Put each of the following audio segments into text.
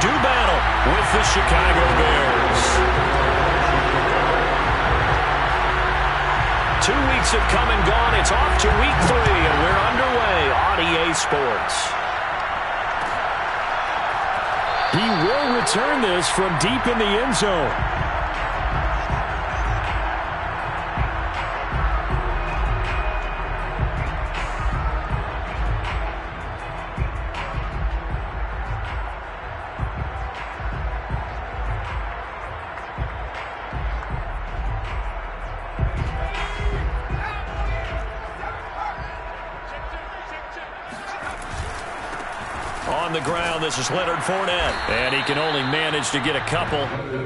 do battle with the Chicago Bears. 2 weeks have come and gone. It's off to week 3, and we're underway on EA Sports. He will return this from deep in the end zone. On the ground, this is Leonard Fournette. And he can only manage to get a couple.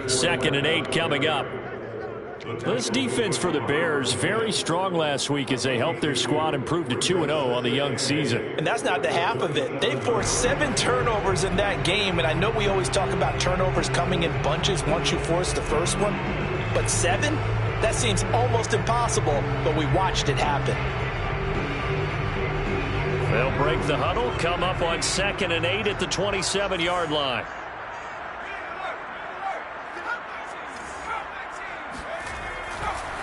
2nd and 8 coming up. This defense for the Bears, very strong last week as they helped their squad improve to 2-0 on the young season. And that's not the half of it. They forced 7 turnovers in that game, and I know we always talk about turnovers coming in bunches once you force the first one. But 7? That seems almost impossible, but we watched it happen. They'll break the huddle, come up on 2nd and 8 at the 27-yard line.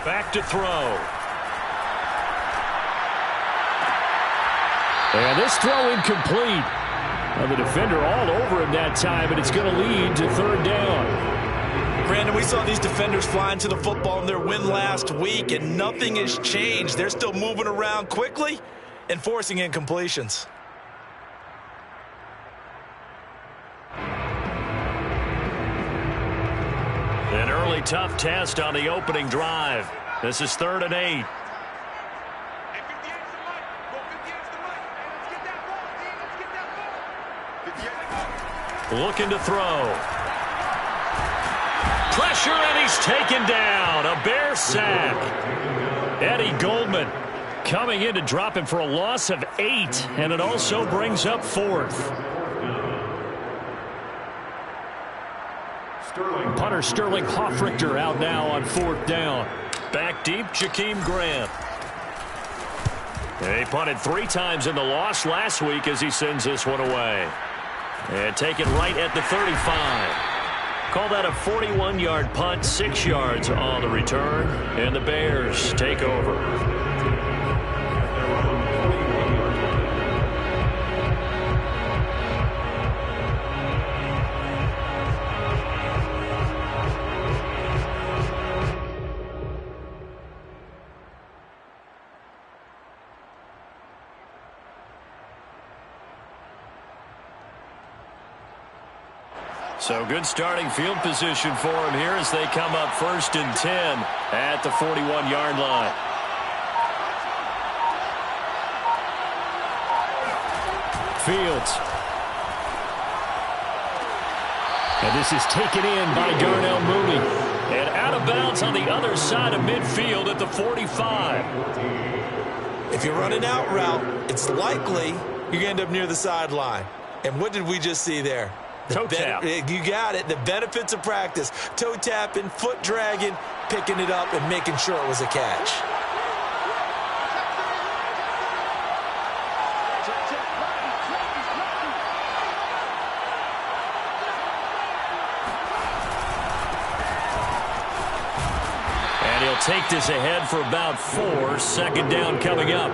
Back to throw. And this throw incomplete. Well, the defender all over him that time, and it's going to lead to 3rd down. Brandon, we saw these defenders flying to the football in their win last week, and nothing has changed. They're still moving around quickly and forcing incompletions. An early tough test on the opening drive. This is 3rd and 8. Looking to throw. Pressure, and he's taken down. A Bear sack. Eddie Goldman coming in to drop him for a loss of 8, and it also brings up 4th. Punter Sterling Hoffrichter out now on 4th down. Back deep, Jakeem Grant. He punted 3 times in the loss last week as he sends this one away. And taken right at the 35. Call that a 41-yard punt, 6 yards on the return, and the Bears take over. So good starting field position for him here as they come up 1st and 10 at the 41-yard line. Fields. And this is taken in by Darnell Mooney. And out of bounds on the other side of midfield at the 45. If you run an out route, it's likely you're going to end up near the sideline. And what did we just see there? Toe tap. You got it. The benefits of practice. Toe tapping, foot dragging, picking it up, and making sure it was a catch. And he'll take this ahead for about 4. 2nd down coming up.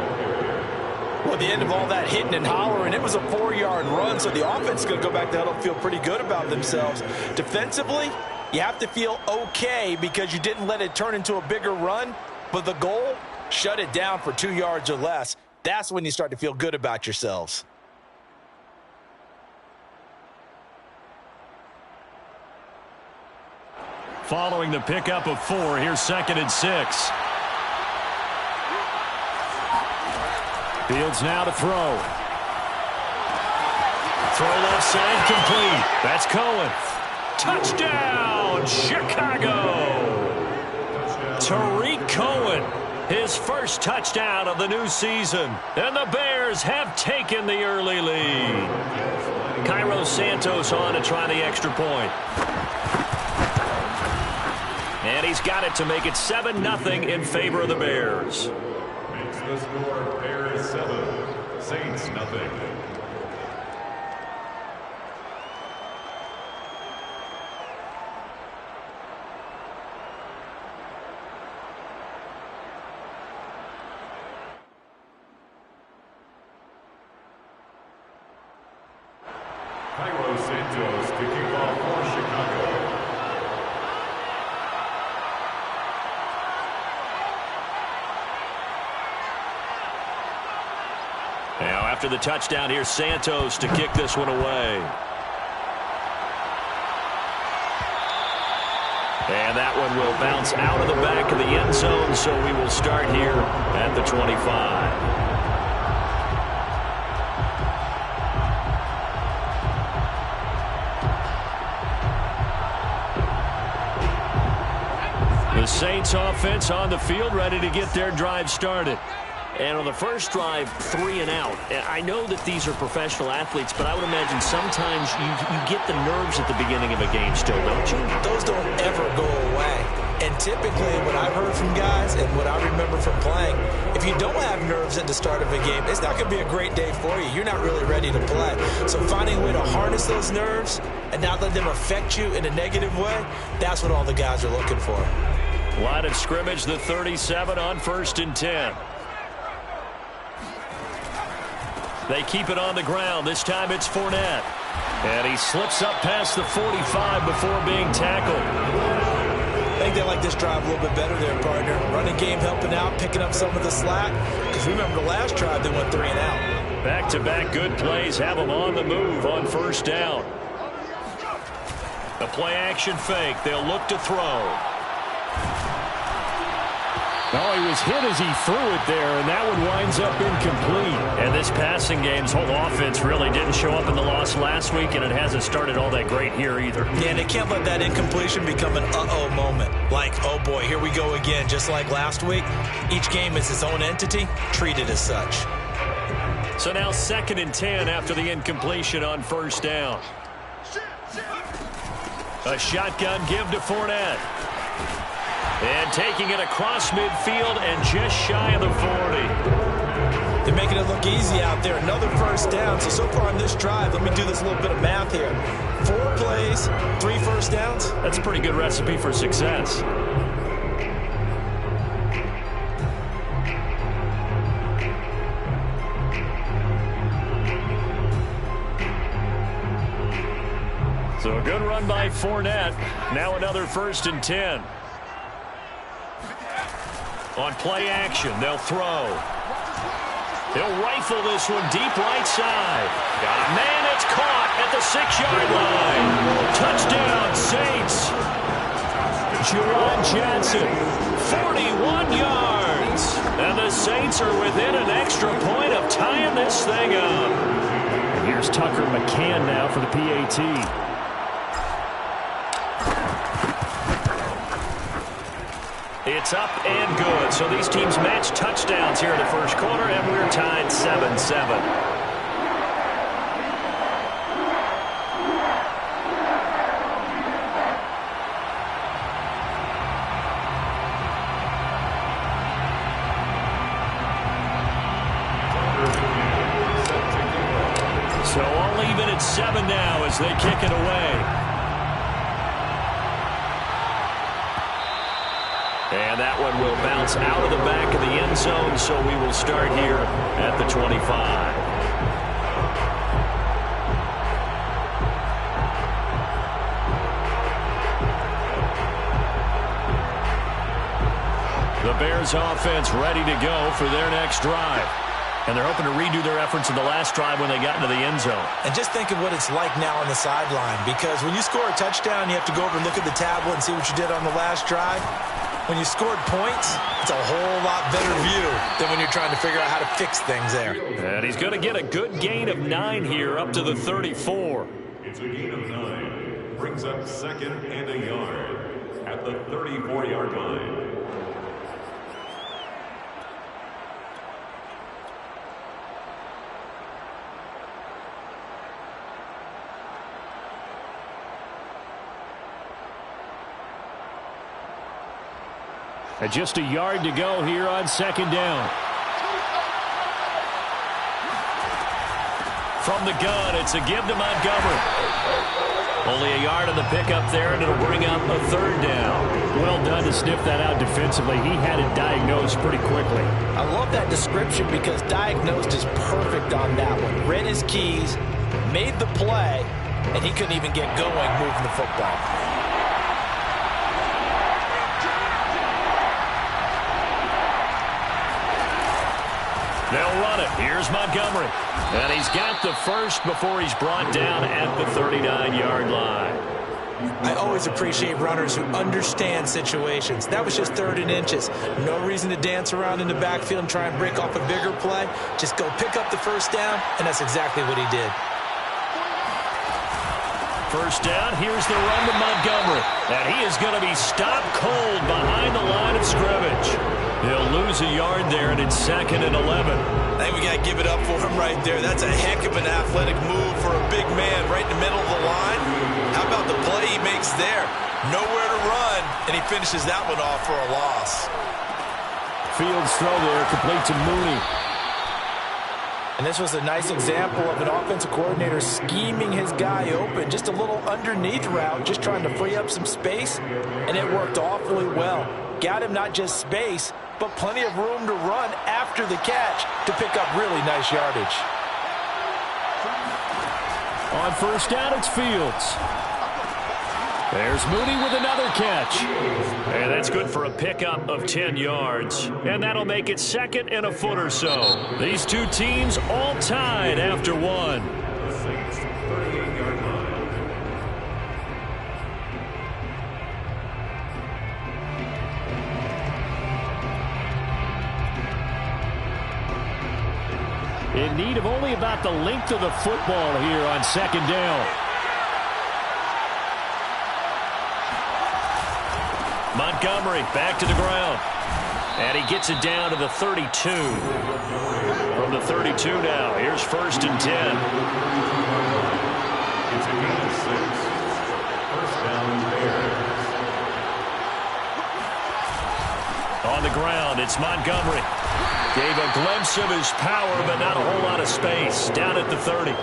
Well, at the end of all that hitting and hollering, it was a 4-yard run, so the offense is going to go back to huddle and feel pretty good about themselves. Defensively, you have to feel okay because you didn't let it turn into a bigger run, but the goal, shut it down for 2 yards or less. That's when you start to feel good about yourselves. Following the pickup of 4, here's 2nd and 6. Fields now to throw. Throw left side complete. That's Cohen. Touchdown, Chicago. Tariq Cohen, his first touchdown of the new season. And the Bears have taken the early lead. Cairo Santos on to try the extra point. And he's got it to make it 7-0 in favor of the Bears. Makes the score Bears 7, Saints 0. Santos to kick off for Chicago. Now after the touchdown, here's Santos to kick this one away. And that one will bounce out of the back of the end zone, so we will start here at the 25. The Saints offense on the field, ready to get their drive started. And on the first drive, 3 and out. And I know that these are professional athletes, but I would imagine sometimes you get the nerves at the beginning of a game still, don't you? Those don't ever go away. And typically what I've heard from guys and what I remember from playing, if you don't have nerves at the start of a game, it's not going to be a great day for you. You're not really ready to play. So finding a way to harness those nerves and not let them affect you in a negative way, that's what all the guys are looking for. Line of scrimmage, the 37 on 1st and 10. They keep it on the ground. This time it's Fournette. And he slips up past the 45 before being tackled. I think they like this drive a little bit better there, partner. Running game helping out, picking up some of the slack. Because remember the last drive, they went 3 and out. Back-to-back good plays have them on the move on 1st down. The play-action fake. They'll look to throw. Oh, he was hit as he threw it there, and that one winds up incomplete. And this passing game's whole offense really didn't show up in the loss last week, and it hasn't started all that great here either. Yeah, and they can't let that incompletion become an uh-oh moment. Like, oh boy, here we go again, just like last week. Each game is its own entity, treated as such. So now 2nd and 10 after the incompletion on 1st down. A shotgun give to Fournette. And taking it across midfield and just shy of the 40. They're making it look easy out there. Another 1st down. So far on this drive, let me do this little bit of math here. 4 plays, 3 1st downs. That's a pretty good recipe for success. So a good run by Fournette. Now another 1st and 10. On play action, they'll throw. He'll rifle this one deep right side. Man, it's caught at the 6-yard line. Touchdown, Saints. Juwan Johnson. 41 yards. And the Saints are within an extra point of tying this thing up. And here's Tucker McCann now for the PAT. It's up and good. So these teams match touchdowns here in the 1st quarter, and we're tied 7-7. So all even at 7 now as they kick it away. And that one will bounce out of the back of the end zone, so we will start here at the 25. The Bears offense ready to go for their next drive. And they're hoping to redo their efforts in the last drive when they got into the end zone. And just think of what it's like now on the sideline, because when you score a touchdown, you have to go over and look at the tablet and see what you did on the last drive. When you scored points, it's a whole lot better view than when you're trying to figure out how to fix things there. And he's going to get a good gain of 9 here up to the 34. It's a gain of 9. Brings up 2nd and a yard at the 34-yard line. And just a yard to go here on 2nd down. From the gun, it's a give to Montgomery. Only a yard on the pickup there, and it'll bring up a 3rd down. Well done to sniff that out defensively. He had it diagnosed pretty quickly. I love that description because diagnosed is perfect on that one. Read his keys, made the play, and he couldn't even get going moving the football. They'll run it. Here's Montgomery. And he's got the first before he's brought down at the 39-yard line. I always appreciate runners who understand situations. That was just 3rd and inches. No reason to dance around in the backfield and try and break off a bigger play. Just go pick up the first down, and that's exactly what he did. First down, here's the run to Montgomery. And he is going to be stopped cold behind the line of scrimmage. He'll lose a yard there, and it's 2nd and 11. I think we got to give it up for him right there. That's a heck of an athletic move for a big man right in the middle of the line. How about the play he makes there? Nowhere to run, and he finishes that one off for a loss. Fields throw there, complete to Mooney. And this was a nice example of an offensive coordinator scheming his guy open. Just a little underneath route, just trying to free up some space, and it worked awfully well. Got him not just space, but plenty of room to run after the catch to pick up really nice yardage. On first down, it's Fields. There's Mooney with another catch. And that's good for a pickup of 10 yards. And that'll make it 2nd and a foot or so. These two teams all tied after one. The Saints 38-yard line. In need of only about the length of the football here on 2nd down. Montgomery back to the ground. And he gets it down to the 32. From the 32 now, here's 1st and 10. It's a gain of 6. First down, Bears. On the ground, it's Montgomery. Gave a glimpse of his power, but not a whole lot of space. Down at the 30.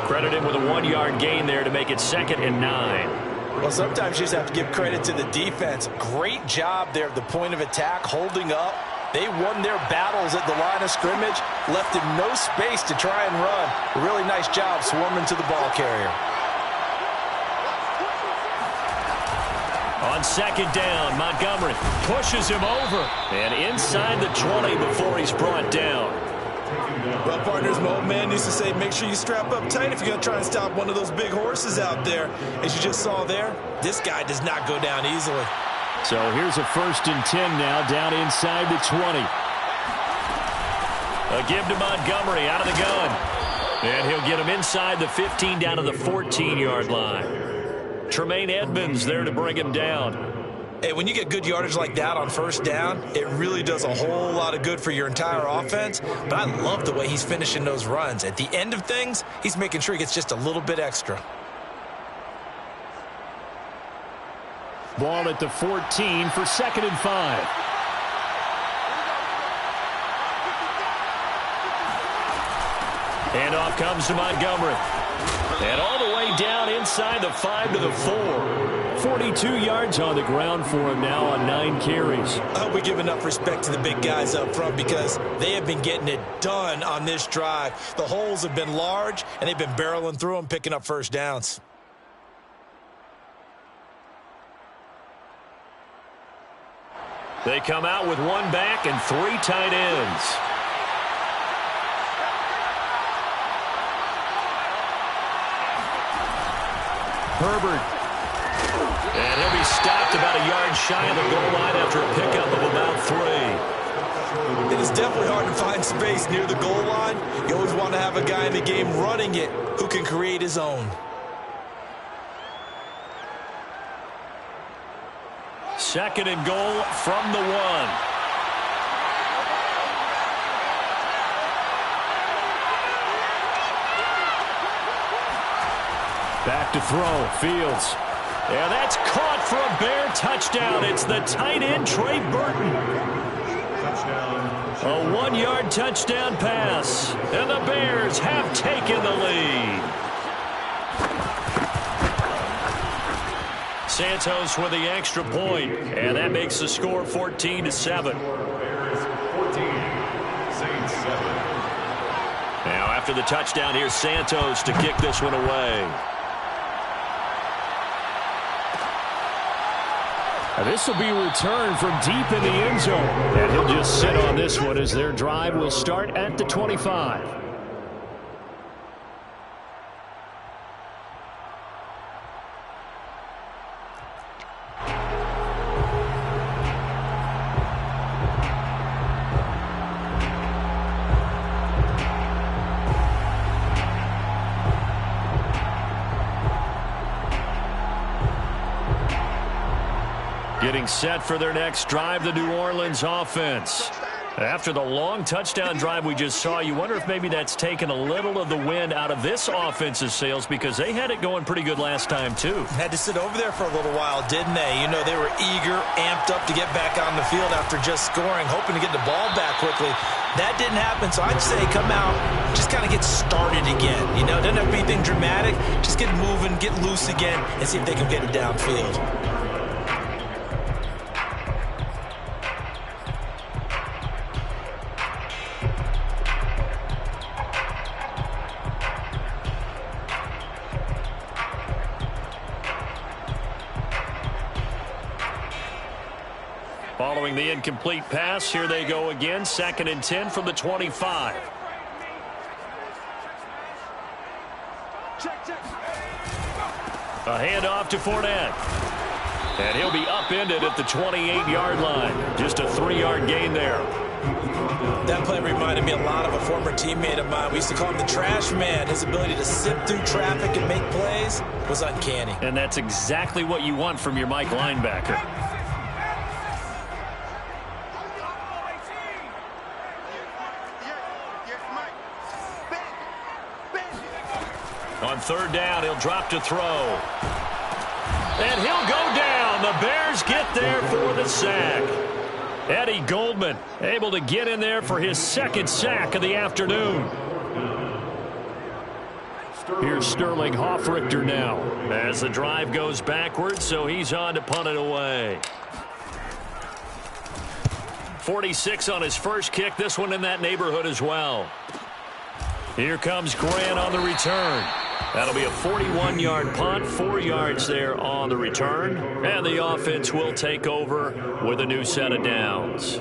Credit him with a 1-yard gain there to make it 2nd and 9. Well, sometimes you just have to give credit to the defense. Great job there at the point of attack, holding up. They won their battles at the line of scrimmage, left him no space to try and run. A really nice job swarming to the ball carrier. On 2nd down, Montgomery pushes him over. And inside the 20 before he's brought down. Well, partners, my old man used to say, make sure you strap up tight if you're going to try and stop one of those big horses out there. As you just saw there, this guy does not go down easily. So here's a 1st and 10 now, down inside the 20. A give to Montgomery out of the gun. And he'll get him inside the 15 down to the 14-yard line. Tremaine Edmonds there to bring him down. Hey, when you get good yardage like that on first down, it really does a whole lot of good for your entire offense. But I love the way he's finishing those runs. At the end of things, he's making sure he gets just a little bit extra. Ball at the 14 for 2nd and 5. And off comes to Montgomery. And all the way down inside the 5 to the 4. 42 yards on the ground for him now on 9 carries. I hope we give enough respect to the big guys up front because they have been getting it done on this drive. The holes have been large, and they've been barreling through them, picking up first downs. They come out with 1 back and 3 tight ends. Herbert. And he'll be stopped about a yard shy of the goal line after a pickup of about 3. It is definitely hard to find space near the goal line. You always want to have a guy in the game running it who can create his own. Second and goal from the 1. Back to throw, Fields. Yeah, that's caught for a Bear touchdown. It's the tight end, Trey Burton. A 1-yard touchdown pass. And the Bears have taken the lead. Santos with the extra point, and that makes the score 14-7. Bears 14, Saints 7. Now after the touchdown, here's Santos to kick this one away. This will be returned from deep in the end zone. And he'll just sit on this one as their drive will start at the 25. Getting set for their next drive, the New Orleans offense. After the long touchdown drive we just saw, you wonder if maybe that's taken a little of the wind out of this offense's sails because they had it going pretty good last time, too. Had to sit over there for a little while, didn't they? You know, they were eager, amped up to get back on the field after just scoring, hoping to get the ball back quickly. That didn't happen, so I'd say come out, just kind of get started again. You know, doesn't have to be anything dramatic. Just get moving, get loose again, and see if they can get it downfield. Following the incomplete pass, here they go again. 2nd and 10 from the 25. A handoff to Fournette. And he'll be upended at the 28-yard line. Just a 3-yard gain there. That play reminded me a lot of a former teammate of mine. We used to call him the trash man. His ability to sift through traffic and make plays was uncanny. And that's exactly what you want from your Mike linebacker. On 3rd down, he'll drop to throw. And he'll go down. The Bears get there for the sack. Eddie Goldman able to get in there for his 2nd sack of the afternoon. Here's Sterling Hoffrichter now as the drive goes backwards, so he's on to punt it away. 46 on his first kick. This one in that neighborhood as well. Here comes Grant on the return. That'll be a 41-yard punt, 4 yards there on the return. And the offense will take over with a new set of downs.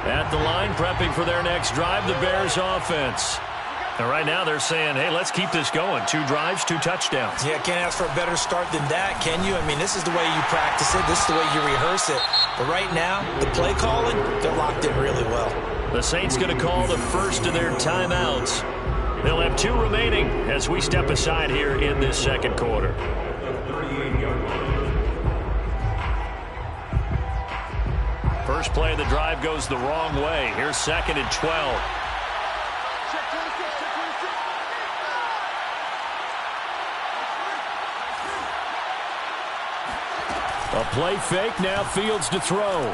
At the line, prepping for their next drive, the Bears offense. And right now they're saying, hey, let's keep this going. 2 drives, 2 touchdowns. Yeah, can't ask for a better start than that, can you? I mean, this is the way you practice it. This is the way you rehearse it. But right now, the play calling, they're locked in really well. The Saints going to call the first of their timeouts. They'll have 2 remaining as we step aside here in this 2nd quarter. First play of the drive goes the wrong way. Here's 2nd and 12. A play fake, now Fields to throw.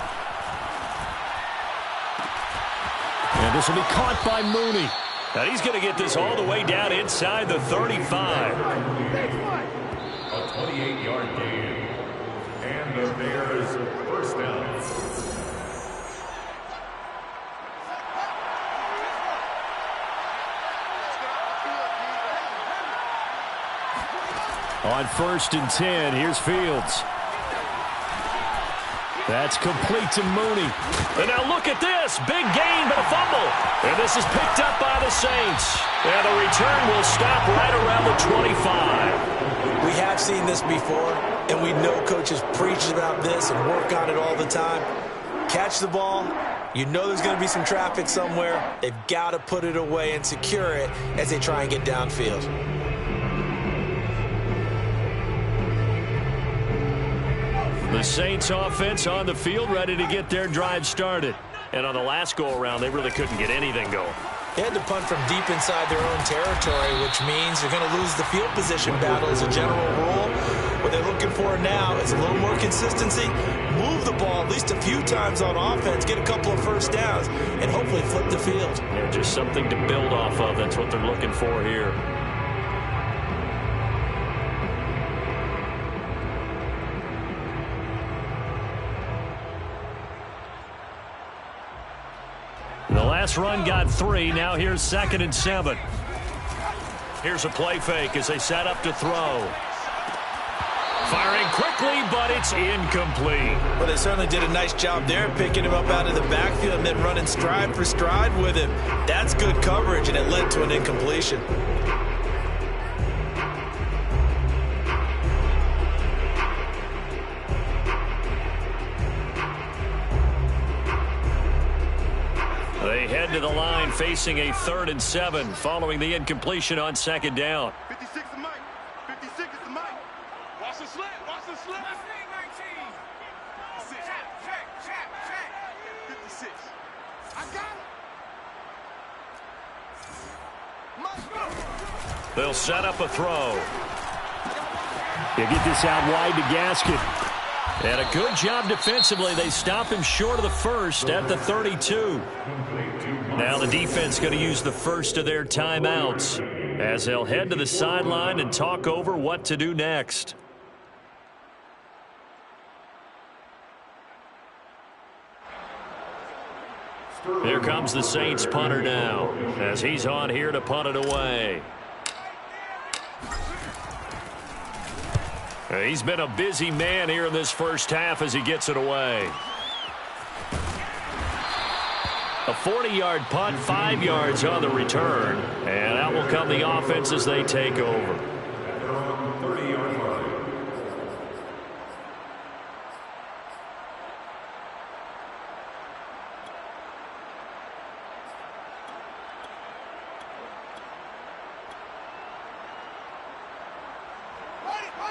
And this will be caught by Mooney. Now he's going to get this all the way down inside the 35. A 28-yard gain. And the Bears first down. On 1st and 10, here's Fields. That's complete to Mooney. And now look at this. Big gain, but a fumble. And this is picked up by the Saints. And the return will stop right around the 25. We have seen this before, and we know coaches preach about this and work on it all the time. Catch the ball. You know there's going to be some traffic somewhere. They've got to put it away and secure it as they try and get downfield. The Saints offense on the field ready to get their drive started. And on the last go-around, they really couldn't get anything going. They had to punt from deep inside their own territory, which means they're going to lose the field position battle as a general rule. What they're looking for now is a little more consistency, move the ball at least a few times on offense, get a couple of first downs, and hopefully flip the field. Yeah, just something to build off of. That's what they're looking for here. The last run got 3. Now here's 2nd and 7. Here's a play fake as they set up to throw. Firing quickly, but it's incomplete. Well, they certainly did a nice job there, picking him up out of the backfield and then running stride for stride with him. That's good coverage, and it led to an incompletion. They head to the line facing a 3rd and 7 following the incompletion on 2nd down. 56 is Mike. 56 is the Mike. Watch the slant. Watch the slant. 19. Check. 56. I got it. They'll set up a throw. They get this out wide to Gaskin. And a good job defensively. They stop him short of the first at the 32. Now the defense going to use the first of their timeouts as they'll head to the sideline and talk over what to do next. Here comes the Saints punter now as he's on here to punt it away. He's been a busy man here in this first half as he gets it away. A 40-yard punt, 5 yards on the return. And out will come the offense as they take over. 30-yard line.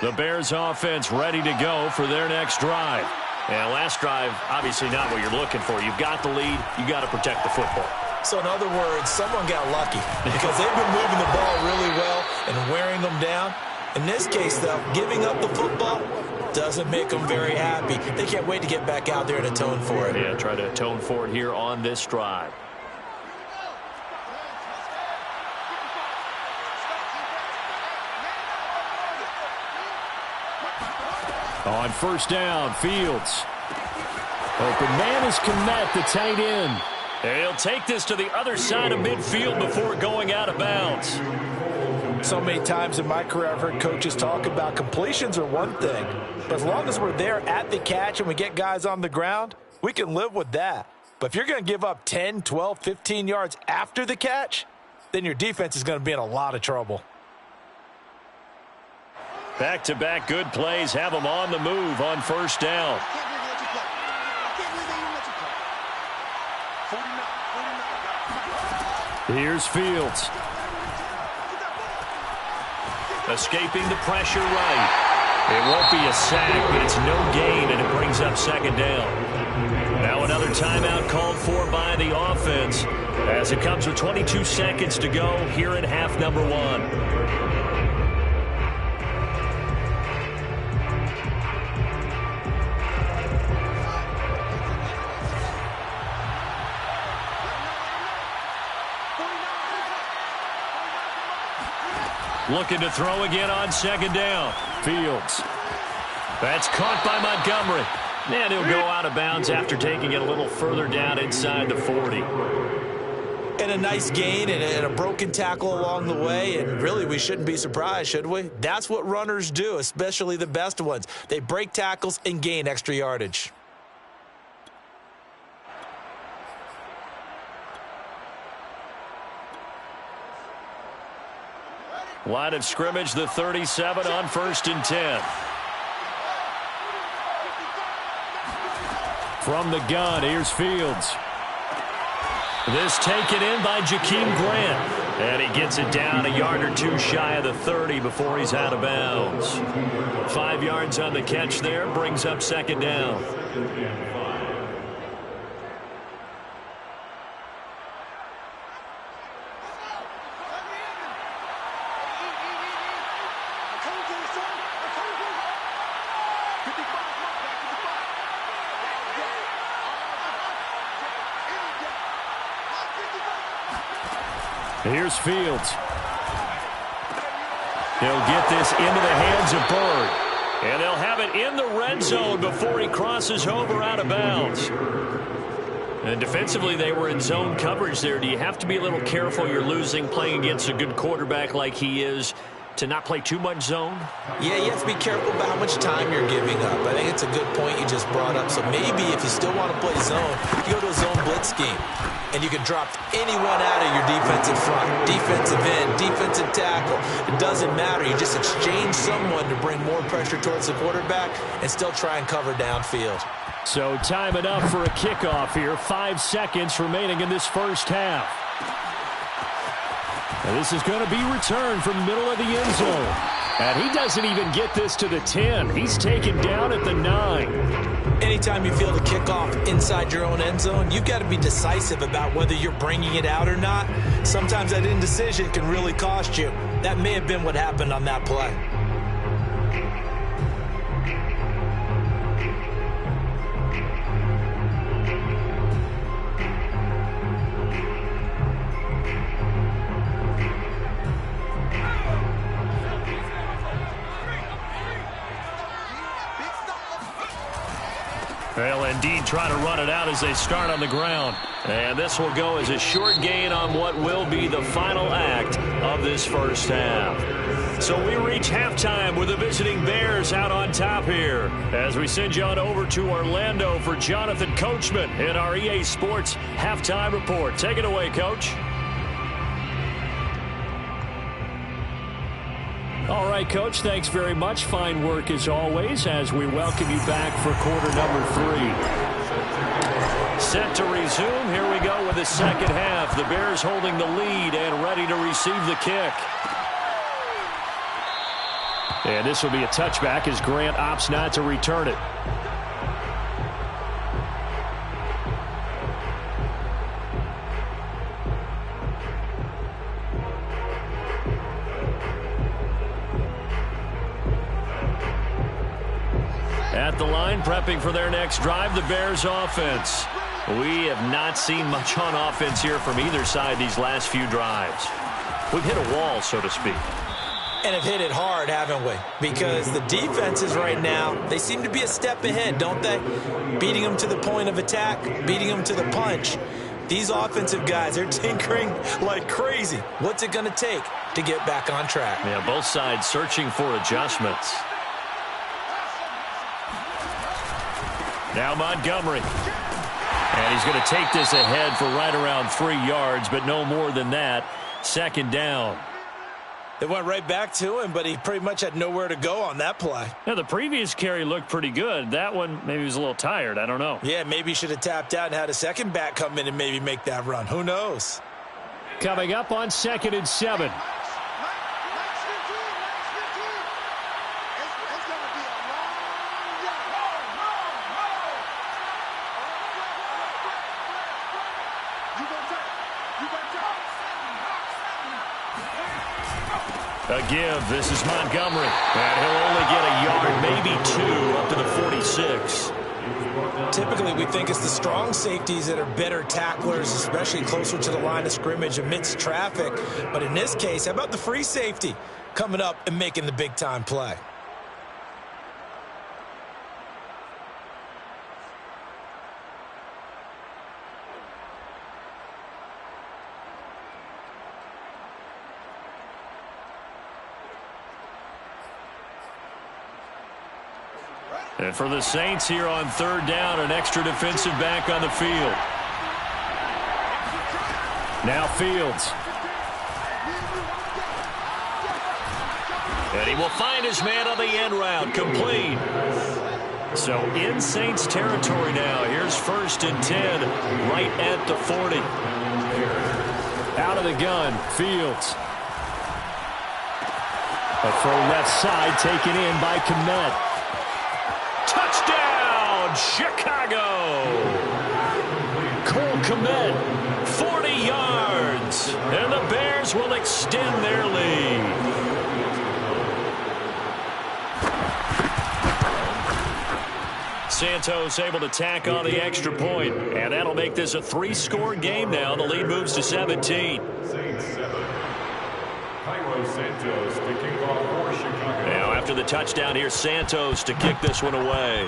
The Bears offense ready to go for their next drive. And last drive, obviously not what you're looking for. You've got the lead. You got to protect the football. So in other words, someone got lucky because they've been moving the ball really well and wearing them down. In this case, though, giving up the football doesn't make them very happy. They can't wait to get back out there and atone for it. Yeah, try to atone for it here on this drive. On 1st down, Fields. Open man is Kmet, the tight end. He'll take this to the other side of midfield before going out of bounds. So many times in my career, I've heard coaches talk about completions are one thing. But as long as we're there at the catch and we get guys on the ground, we can live with that. But if you're going to give up 10, 12, 15 yards after the catch, then your defense is going to be in a lot of trouble. Back-to-back good plays have them on the move on 1st down. Here's Fields. Escaping the pressure right. It won't be a sack, but it's no gain, and it brings up 2nd down. Now another timeout called for by the offense as it comes with 22 seconds to go here in half number 1. Looking to throw again on 2nd down. Fields. That's caught by Montgomery. And he'll go out of bounds after taking it a little further down inside the 40. And a nice gain and a broken tackle along the way. And really, we shouldn't be surprised, should we? That's what runners do, especially the best ones. They break tackles and gain extra yardage. Line of scrimmage, the 37 on 1st and 10. From the gun, here's Fields. This taken in by Jakeem Grant. And he gets it down a yard or two shy of the 30 before he's out of bounds. 5 yards on the catch there, brings up 2nd down. Here's Fields. He'll get this into the hands of Bird. And they'll have it in the red zone before he crosses over out of bounds. And defensively, they were in zone coverage there. Do you have to be a little careful? You're losing playing against a good quarterback like he is to not play too much zone? Yeah, you have to be careful about how much time you're giving up. I think it's a good point you just brought up. So maybe if you still want to play zone, you go to a zone blitz scheme. And you can drop anyone out of your defensive front. Defensive end, defensive tackle. It doesn't matter. You just exchange someone to bring more pressure towards the quarterback and still try and cover downfield. So time enough for a kickoff here. 5 seconds remaining in this first half. And this is going to be returned from the middle of the end zone. And he doesn't even get this to the 10. He's taken down at the 9. Anytime you feel the kickoff inside your own end zone, you've got to be decisive about whether you're bringing it out or not. Sometimes that indecision can really cost you. That may have been what happened on that play. They'll indeed try to run it out as they start on the ground. And this will go as a short gain on what will be the final act of this first half. So we reach halftime with the visiting Bears out on top here. As we send you on over to Orlando for Jonathan Coachman in our EA Sports Halftime Report. Take it away, Coach. All right, Coach, thanks very much. Fine work as always as we welcome you back for quarter number 3. Set to resume. Here we go with the second half. The Bears holding the lead and ready to receive the kick. And this will be a touchback as Grant opts not to return it. At the line, prepping for their next drive, the Bears offense. We have not seen much on offense here from either side these last few drives. We've hit a wall, so to speak. And have hit it hard, haven't we? Because the defenses right now, they seem to be a step ahead, don't they? Beating them to the point of attack, beating them to the punch. These offensive guys, they're tinkering like crazy. What's it going to take to get back on track? Yeah, both sides searching for adjustments. Now Montgomery. And he's going to take this ahead for right around 3 yards, but no more than that. Second down. They went right back to him, but he pretty much had nowhere to go on that play. Now, the previous carry looked pretty good. That one, maybe he was a little tired. I don't know. Yeah, maybe he should have tapped out and had a second back come in and maybe make that run. Who knows? Coming up on 2nd and 7. A give. This is Montgomery. And he'll only get a yard, maybe 2, up to the 46. Typically, we think it's the strong safeties that are better tacklers, especially closer to the line of scrimmage amidst traffic. But in this case, how about the free safety coming up and making the big-time play? And for the Saints here on 3rd down, an extra defensive back on the field. Now Fields. And he will find his man on the end route, complete. So in Saints territory now. Here's 1st and 10, right at the 40. Out of the gun, Fields. A throw left side taken in by Kmet. Touchdown, Chicago! Cole Kmet, 40 yards. And the Bears will extend their lead. Santos able to tack on the extra point. And that'll make this a 3-score game now. The lead moves to 17. Saints 7. Cairo Santos to kick off for Chicago. Now after the touchdown, here's Santos to kick this one away.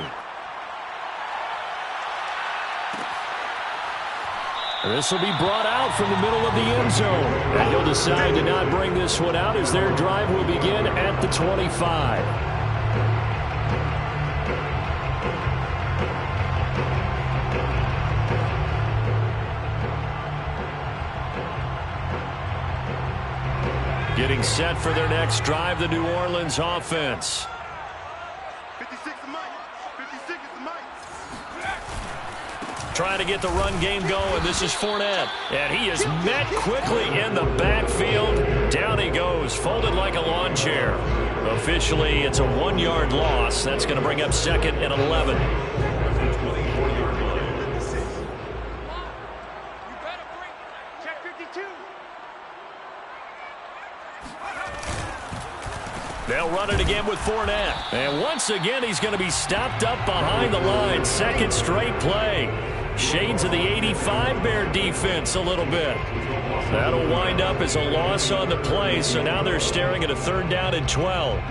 This will be brought out from the middle of the end zone. And he'll decide to not bring this one out as their drive will begin at the 25. Getting set for their next drive, the New Orleans offense. 56 is Mike. 56 is Mike. Trying to get the run game going. This is Fournette. And he is met quickly in the backfield. Down he goes, folded like a lawn chair. Officially, it's a 1-yard loss. That's going to bring up 2nd and 11. Check 52. They'll run it again with Fournette. And once again, he's going to be stopped up behind the line. Second straight play. Shades of the 85 Bear defense a little bit. That'll wind up as a loss on the play, so now they're staring at a 3rd down and 12.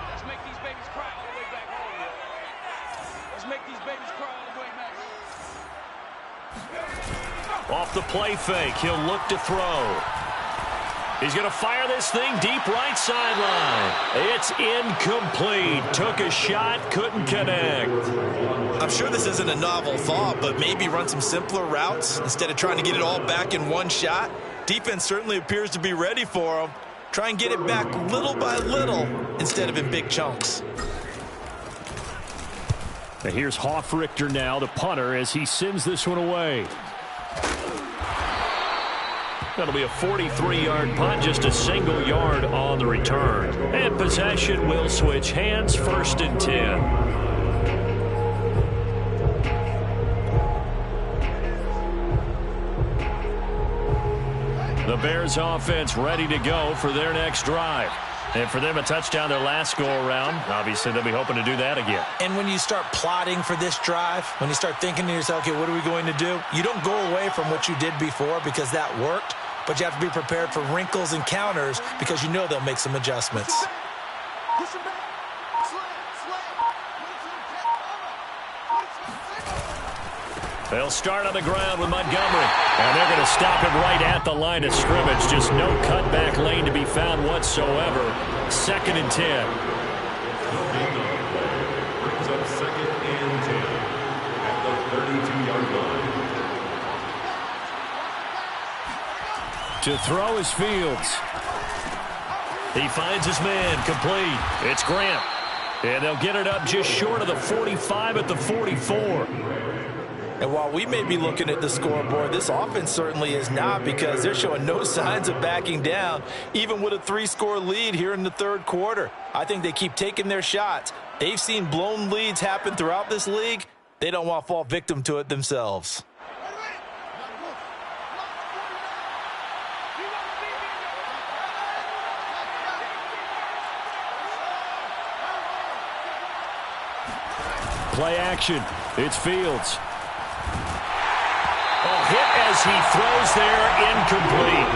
Let's make these babies cry all the way back home. Let's make these babies cry all the way back home. Off the play fake, he'll look to throw. He's going to fire this thing deep right sideline. It's incomplete. Took a shot, couldn't connect. I'm sure this isn't a novel thought, but maybe run some simpler routes instead of trying to get it all back in one shot. Defense certainly appears to be ready for him. Try and get it back little by little instead of in big chunks. And here's Hofrichter now, the punter, as he sends this one away. That'll be a 43-yard punt, just a single yard on the return. And possession will switch hands, 1st and 10. The Bears offense ready to go for their next drive. And for them, a touchdown their last go-around. Obviously, they'll be hoping to do that again. And when you start plotting for this drive, when you start thinking to yourself, okay, what are we going to do? You don't go away from what you did before because that worked, but you have to be prepared for wrinkles and counters because you know they'll make some adjustments. Push him back. They'll start on the ground with Montgomery. And they're going to stop him right at the line of scrimmage. Just no cutback lane to be found whatsoever. 2nd and 10. Brings up 2nd and 10 at the 32-yard line. To throw is Fields. He finds his man, complete. It's Grant. And they'll get it up just short of the 45 at the 44. And while we may be looking at the scoreboard, this offense certainly is not because they're showing no signs of backing down, even with a 3-score lead here in the 3rd quarter. I think they keep taking their shots. They've seen blown leads happen throughout this league. They don't want to fall victim to it themselves. Play action. It's Fields. Hit as he throws there, incomplete.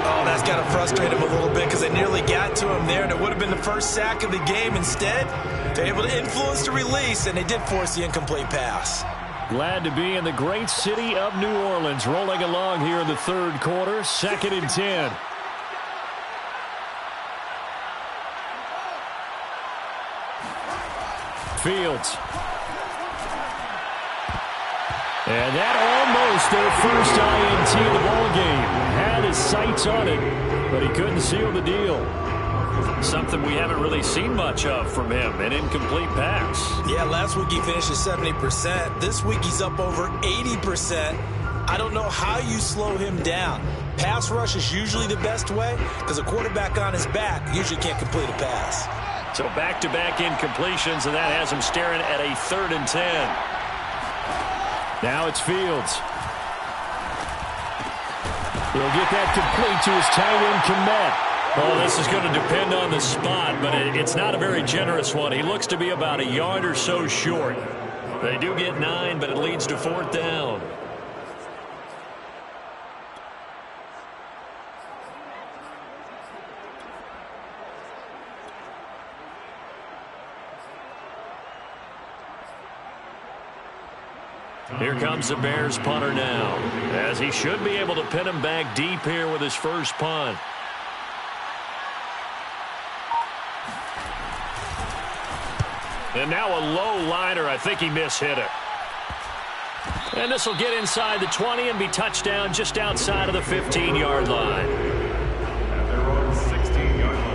Oh, that's got to frustrate him a little bit because they nearly got to him there, and it would have been the first sack of the game. Instead, they're able to influence the release, and they did force the incomplete pass. Glad to be in the great city of New Orleans, rolling along here in the 3rd quarter, 2nd and 10. Fields. And that almost their first INT of the ballgame. Had his sights on it, but he couldn't seal the deal. Something we haven't really seen much of from him, an incomplete pass. Yeah, last week he finished at 70%. This week he's up over 80%. I don't know how you slow him down. Pass rush is usually the best way because a quarterback on his back usually can't complete a pass. So back-to-back incompletions, and that has him staring at a 3rd and 10. Now it's Fields. He'll get that complete to his tight end, Kmet. Oh, this is going to depend on the spot, but it's not a very generous one. He looks to be about a yard or so short. They do get 9, but it leads to 4th down. Here comes the Bears punter now, as he should be able to pin him back deep here with his first punt. And now a low liner. I think he mishit it. And this will get inside the 20 and be touchdown just outside of the 15-yard line. At their own 16-yard line.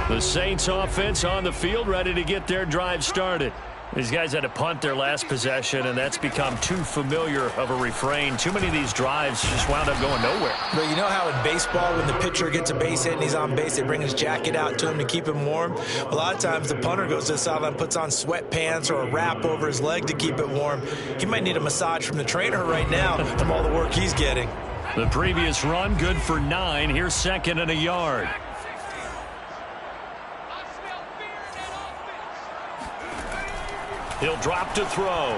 The Saints offense on the field, ready to get their drive started. These guys had to punt their last possession, and that's become too familiar of a refrain. Too many of these drives just wound up going nowhere. But you know how in baseball, when the pitcher gets a base hit and he's on base, they bring his jacket out to him to keep him warm? A lot of times the punter goes to the sideline, puts on sweatpants or a wrap over his leg to keep it warm. He might need a massage from the trainer right now from all the work he's getting. The previous run, good for 9. Here's second and a yard. He'll drop to throw.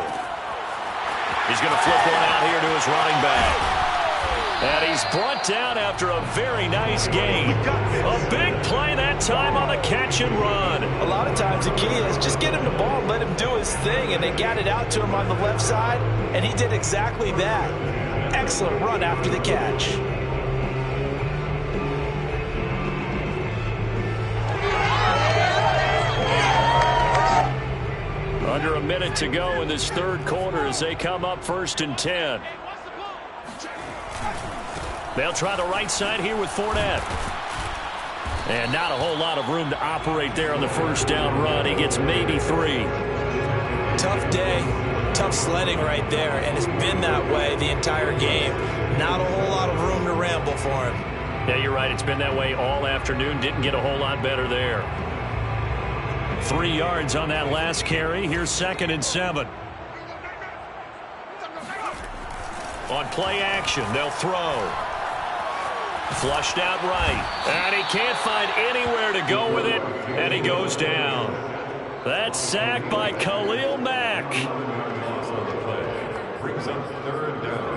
He's going to flip one out here to his running back. And he's brought down after a very nice gain. A big play that time on the catch and run. A lot of times the key is just get him the ball and let him do his thing, and they got it out to him on the left side, and he did exactly that. Excellent run after the catch. Under a minute to go in this third quarter as they come up 1st and 10. They'll try the right side here with Fournette. And not a whole lot of room to operate there on the first down run. He gets maybe 3. Tough day, tough sledding right there, and it's been that way the entire game. Not a whole lot of room to ramble for him. Yeah, you're right. It's been that way all afternoon. Didn't get a whole lot better there. 3 yards on that last carry. Here's 2nd and 7. On play action, they'll throw. Flushed out right. And he can't find anywhere to go with it. And he goes down. That's sacked by Khalil Mack. Loss on the play brings up 3rd down.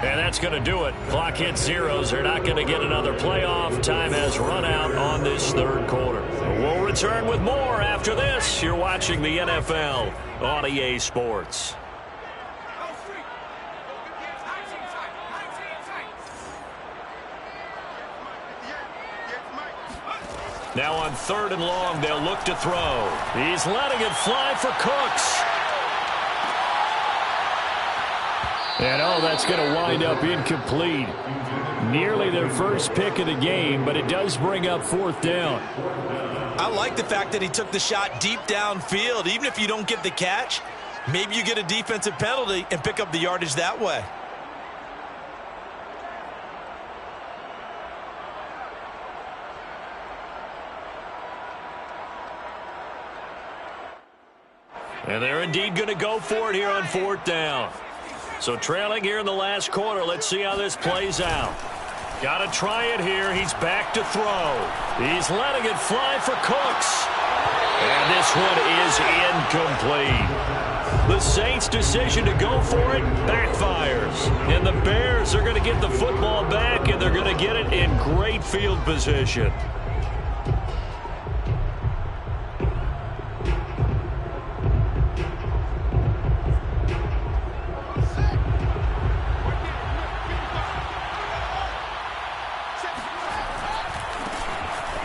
And that's going to do it. Clock hits zeros. They're not going to get another playoff. Time has run out on this third quarter. We'll return with more after this. You're watching the NFL on EA Sports. Now on 3rd and long, they'll look to throw. He's letting it fly for Cooks. And that's going to wind up incomplete. Nearly their first pick of the game, but it does bring up 4th down. I like the fact that he took the shot deep downfield. Even if you don't get the catch, maybe you get a defensive penalty and pick up the yardage that way. And they're indeed going to go for it here on 4th down. So trailing here in the last quarter. Let's see how this plays out. Got to try it here. He's back to throw. He's letting it fly for Cooks. And this one is incomplete. The Saints' decision to go for it backfires. And the Bears are going to get the football back, and they're going to get it in great field position.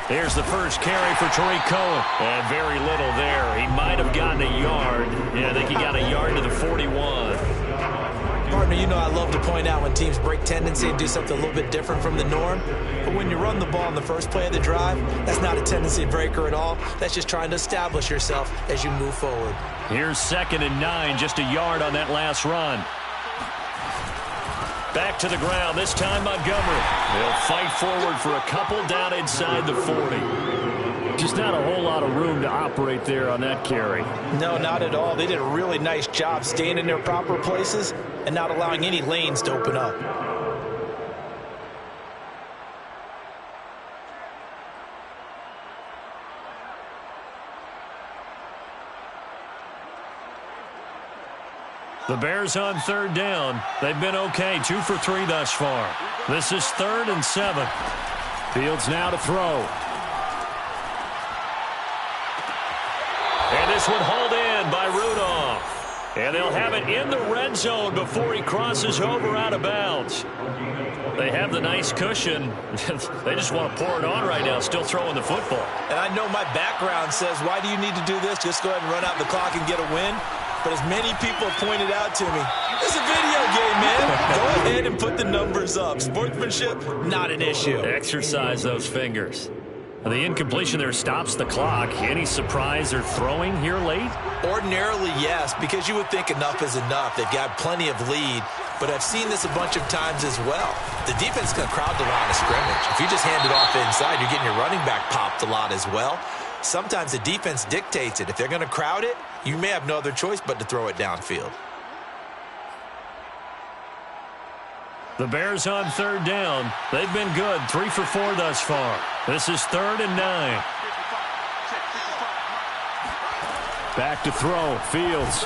Here's the first carry for Tariq Cohen. And very little there. He might have gotten a yard. Yeah, I think he got a yard to the 41. Partner, you know I love to point out when teams break tendency and do something a little bit different from the norm. But when you run the ball in the first play of the drive, that's not a tendency breaker at all. That's just trying to establish yourself as you move forward. Here's 2nd and 9, just a yard on that last run. Back to the ground, this time Montgomery. They'll fight forward for a couple down inside the 40. Just not a whole lot of room to operate there on that carry. No, not at all. They did a really nice job staying in their proper places and not allowing any lanes to open up. The Bears on 3rd down. They've been okay, 2 for 3 thus far. This is 3rd and 7. Fields now to throw. And this one hauled in by Rudolph. And they'll have it in the red zone before he crosses over out of bounds. They have the nice cushion. They just want to pour it on right now, still throwing the football. And I know my background says, why do you need to do this? Just go ahead and run out the clock and get a win. But as many people have pointed out to me, it's a video game, man. Go ahead and put the numbers up. Sportsmanship, not an issue. Exercise those fingers. The incompletion there stops the clock. Any surprise they're throwing here late? Ordinarily, yes, because you would think enough is enough. They've got plenty of lead, but I've seen this a bunch of times as well. The defense can crowd the line of scrimmage. If you just hand it off inside, you're getting your running back popped a lot as well. Sometimes the defense dictates it. If they're going to crowd it, you may have no other choice but to throw it downfield. The Bears on 3rd down. They've been good, 3 for 4 thus far. This is 3rd and 9. Back to throw, Fields.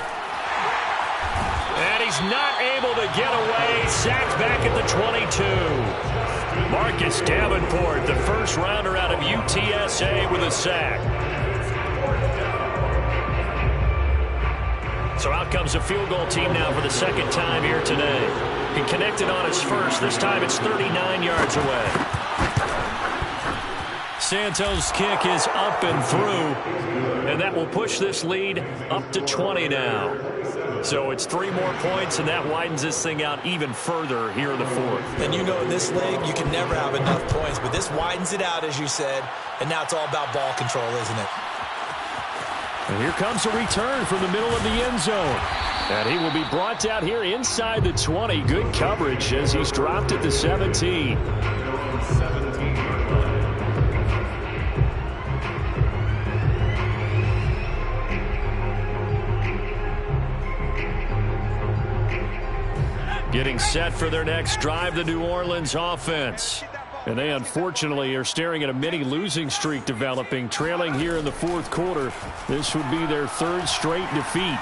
And he's not able to get away. Sacked back at the 22. Marcus Davenport, the first rounder out of UTSA with a sack. So out comes a field goal team now for the second time here today. He connected on his first. This time it's 39 yards away. Santos' kick is up and through, and that will push this lead up to 20 now. So it's 3 more points, and that widens this thing out even further here in the 4th. And you know in this league, you can never have enough points, but this widens it out, as you said, and now it's all about ball control, isn't it? And here comes a return from the middle of the end zone. And he will be brought out here inside the 20. Good coverage as he's dropped at the 17. Getting set for their next drive, the New Orleans offense. And they unfortunately are staring at a mini losing streak developing, trailing here in the 4th quarter. This would be their 3rd straight defeat.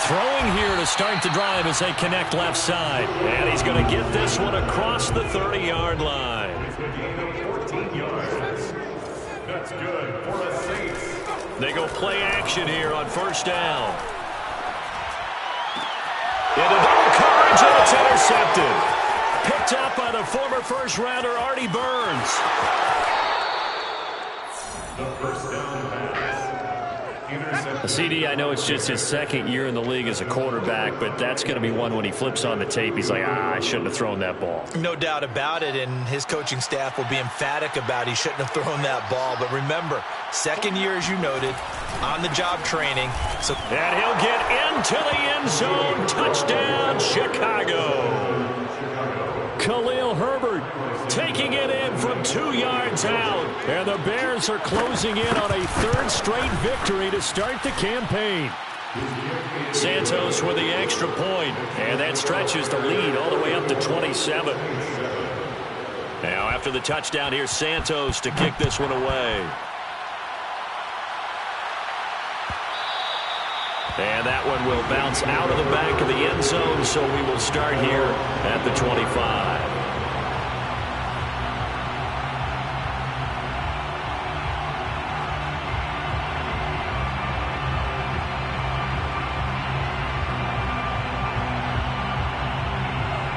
Throwing here to start the drive as they connect left side. And he's going to get this one across the 30-yard line. 14 yards. That's good for a Saints. They go play action here on 1st down. Into double coverage, and it's intercepted. Picked up by the former first-rounder Artie Burns. The first down pass. CD, I know it's just his 2nd year in the league as a quarterback, but that's going to be one when he flips on the tape. He's like, I shouldn't have thrown that ball. No doubt about it, and his coaching staff will be emphatic about he shouldn't have thrown that ball. But remember, 2nd year, as you noted, on-the-job training. And he'll get into the end zone. Touchdown, Chicago. Khalil Herbert taking it in from 2 yards out. And the Bears are closing in on a 3rd straight victory to start the campaign. Santos with the extra point, and that stretches the lead all the way up to 27. Now after the touchdown, here's Santos to kick this one away. And that one will bounce out of the back of the end zone, so we will start here at the 25.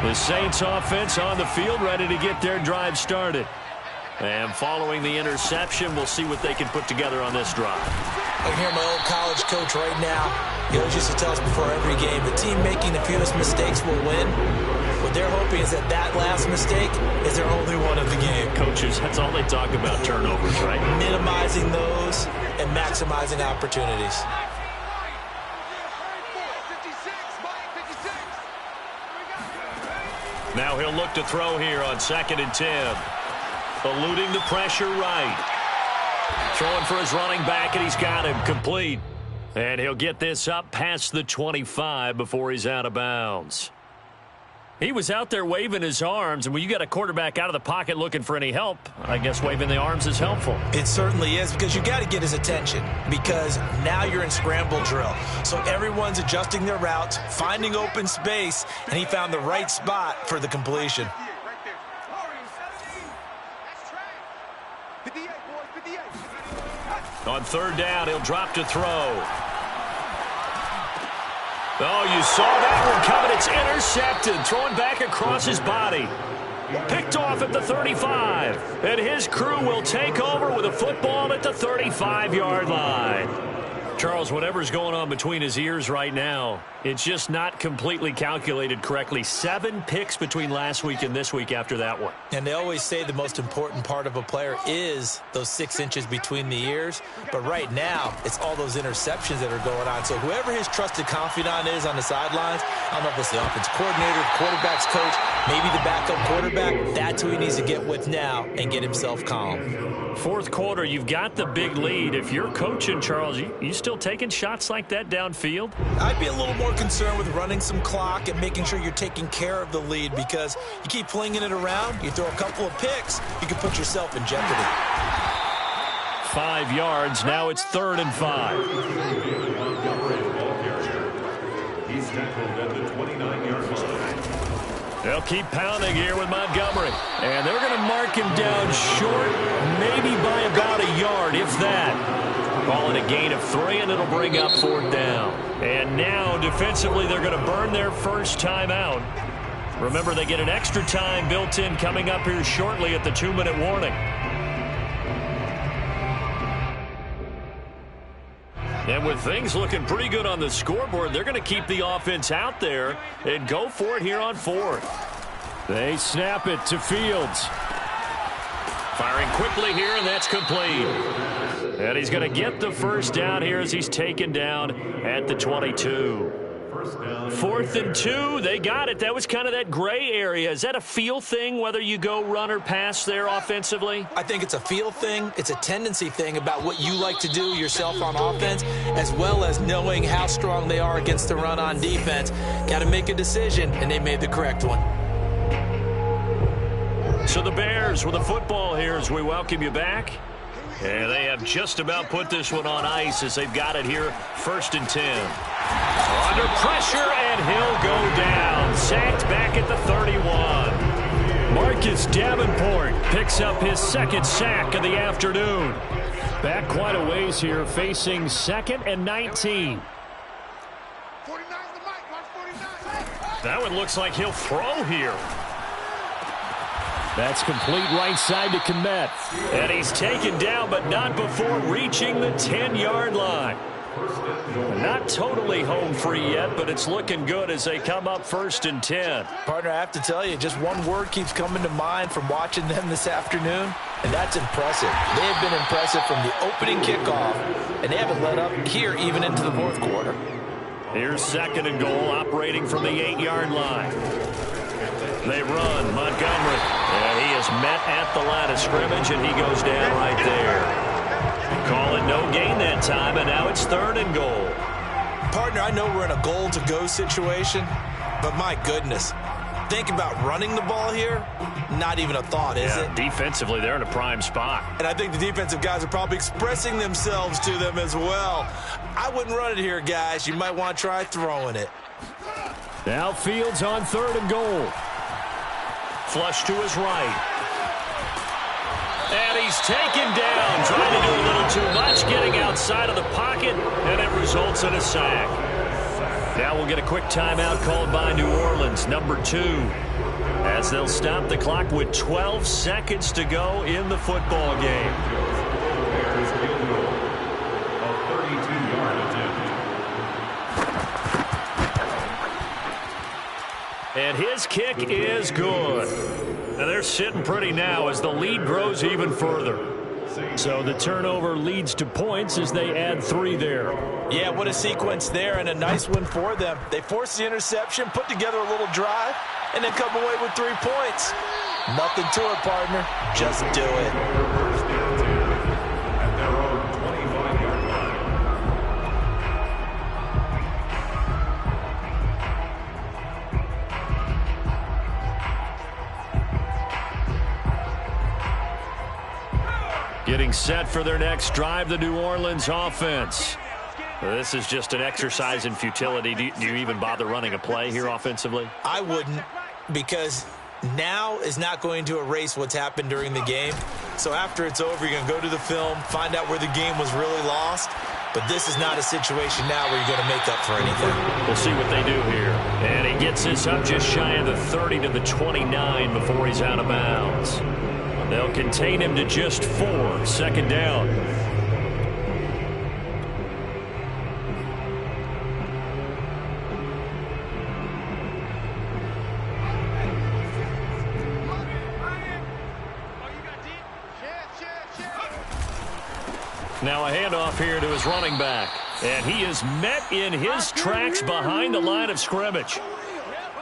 The Saints offense on the field, ready to get their drive started. And following the interception, we'll see what they can put together on this drive. I can hear my old college coach right now. He always used to tell us before every game, the team making the fewest mistakes will win. What they're hoping is that that last mistake is their only one of the game. Coaches, that's all they talk about, turnovers, right? Minimizing those and maximizing opportunities. Now he'll look to throw here on 2nd and 10. Eluding the pressure right. Throwing for his running back, and he's got him complete. And he'll get this up past the 25 before he's out of bounds. He was out there waving his arms, and when you got a quarterback out of the pocket looking for any help, I guess waving the arms is helpful. It certainly is, because you got to get his attention, because now you're in scramble drill. So everyone's adjusting their routes, finding open space, and he found the right spot for the completion. On third down, he'll drop to throw. Oh, you saw that one coming. It's intercepted. Throwing back across his body. Picked off at the 35. And his crew will take over with a football at the 35-yard line. Charles, whatever's going on between his ears right now, it's just not completely calculated correctly. 7 picks between last week and this week after that one. And they always say the most important part of a player is those 6 inches between the ears. But right now, it's all those interceptions that are going on. So whoever his trusted confidant is on the sidelines, I don't know if it's the offense coordinator, quarterback's coach, maybe the backup quarterback, that's who he needs to get with now and get himself calm. Fourth quarter, you've got the big lead. If you're coaching, Charles, you still taking shots like that downfield? I'd be a little more concerned with running some clock and making sure you're taking care of the lead, because you keep flinging it around, you throw a couple of picks, you can put yourself in jeopardy. 5 yards. Now it's 3rd and 5. He's tackled at the 29-yard line. They'll keep pounding here with Montgomery. And they're going to mark him down short, maybe by about a yard, if that. Call it a gain of 3, and it'll bring up 4th down. And now, defensively, they're going to burn their first time out. Remember, they get an extra time built in coming up here shortly at the 2-minute warning. And with things looking pretty good on the scoreboard, they're going to keep the offense out there and go for it here on 4th. They snap it to Fields. Firing quickly here, and that's complete. And he's going to get the first down here as he's taken down at the 22. 4th and 2, they got it. That was kind of that gray area. Is that a feel thing, whether you go run or pass there offensively? I think it's a feel thing. It's a tendency thing about what you like to do yourself on offense, as well as knowing how strong they are against the run on defense. Got to make a decision, and they made the correct one. So the Bears with a football here as we welcome you back. And they have just about put this one on ice as they've got it here, 1st and 10. Under pressure, and he'll go down. Sacked back at the 31. Marcus Davenport picks up his 2nd sack of the afternoon. Back quite a ways here, facing 2nd and 19. That one looks like he'll throw here. That's complete right side to Kmet. And he's taken down, but not before reaching the 10-yard line. Not totally home free yet, but it's looking good as they come up 1st and 10. Partner, I have to tell you, just one word keeps coming to mind from watching them this afternoon, and that's impressive. They have been impressive from the opening kickoff, and they haven't let up here even into the 4th quarter. Here's 2nd and goal, operating from the 8-yard line. They run, Montgomery, and he is met at the line of scrimmage, and he goes down right there. Call it no gain that time, and now it's 3rd and goal. Partner, I know we're in a goal-to-go situation, but my goodness, think about running the ball here. Not even a thought, is it? Defensively, they're in a prime spot. And I think the defensive guys are probably expressing themselves to them as well. I wouldn't run it here, guys. You might want to try throwing it. Now Fields on 3rd and goal. Flush to his right. And he's taken down, trying to do a little too much, getting outside of the pocket, and it results in a sack. Now we'll get a quick timeout called by New Orleans, number 2, as they'll stop the clock with 12 seconds to go in the football game. And his kick is good. And they're sitting pretty now as the lead grows even further. So the turnover leads to points as they add 3 there. Yeah, what a sequence there, and a nice one for them. They forced the interception, put together a little drive, and then come away with 3 points. Nothing to it, partner. Just do it. Getting set for their next drive, the New Orleans offense. This is just an exercise in futility. Do you even bother running a play here offensively? I wouldn't, because now is not going to erase what's happened during the game. So after it's over, you're going to go to the film, find out where the game was really lost. But this is not a situation now where you're going to make up for anything. We'll see what they do here. And he gets this up just shy of the 30 to the 29 before he's out of bounds. They'll contain him to just 4. Second down. Now a handoff here to his running back. And he is met in his tracks behind the line of scrimmage.